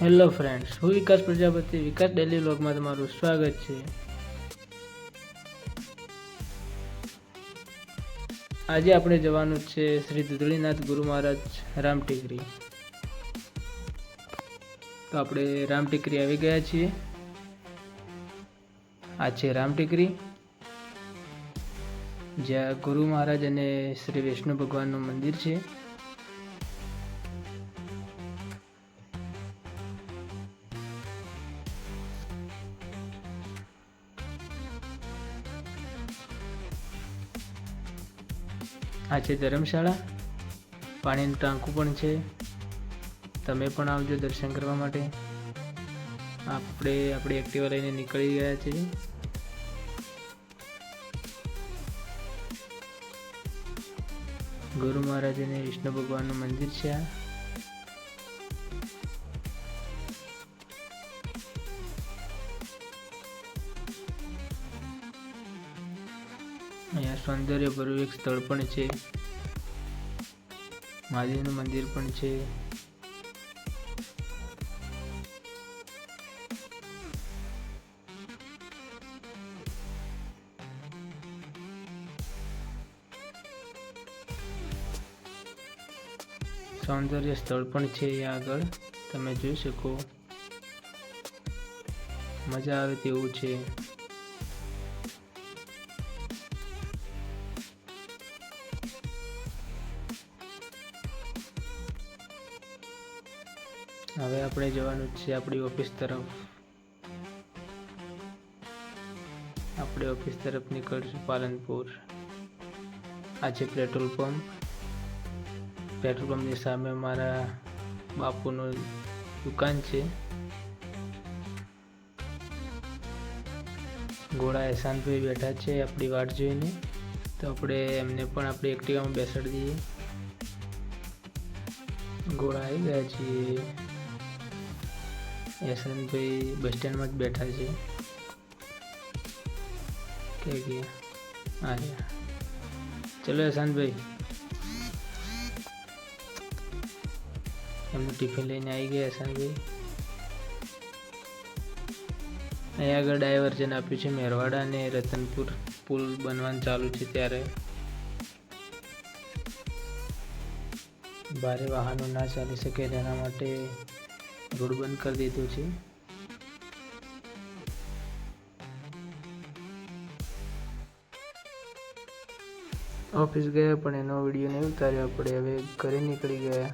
Hello friends, હું વિકાસ પ્રજાપતિ વિકાસ daily વ્લોગમાં તમારું સ્વાગત છે। આજે આપણે જવાનું છે શ્રી દુધળીનાથ ગુરુ મહારાજ રામટેકરી। તો આપણે રામટેકરી આવી ગયા છીએ। આ છે રામટેકરી, જ્યાં ગુરુ મહારાજ અને શ્રી વિષ્ણુ ભગવાનનું મંદિર છે। આ છે ધર્મશાળા, પાણીનું ટાંકું પણ છે। તમે પણ આવજો દર્શન કરવા માટે। આપણે આપણી એક્ટિવા લઈને નીકળી ગયા છીએ। ગુરુ મહારાજ અને વિષ્ણુ ભગવાનનું મંદિર છે આ। અહીંયા સૌંદર્યભર્યું એક સ્થળ પણ છે, મહાદેવનું મંદિર પણ છે। સૌંદર્ય સ્થળ પણ છે અહીંયા આગળ, તમે જોઈ શકો, મજા આવે તેવું છે। હવે આપણે જવાનું છે આપણી ઓફિસ તરફ। આપણે ઓફિસ તરફ નીકળશું પાલનપુર। આ છે પેટ્રોલ પંપ। પેટ્રોલ પંપની સામે મારા બાપુનું દુકાન છે। ઘોડા એહસાનભાઈ બેઠા છે આપણી વાટ જોઈને, તો આપણે એમને પણ આપણી એક્ટિવામાં બેસાડી દઈએ। ઘોડા આવી ગયા છીએ। એહસાનભાઈ બસ સ્ટેન્ડમાં જ બેઠા છે કે ગયા। ચલો એહસાનભાઈ, એમનું ટિફિન લઈને આવી ગયા એહસાનભાઈ। અહીંયા આગળ ડાયવર્ઝન આપ્યું છે મેરવાડા અને રતનપુર, પુલ બનવાનું ચાલુ છે ત્યારે ભારે વાહનો ના ચાલી શકે તેના માટે રોડ બંધ કરી દીધો છે। ઓફિસ ગયા પણ એનો વિડીયો નહીં ઉતાર્યો આપણે, હવે ઘરે નીકળી ગયા।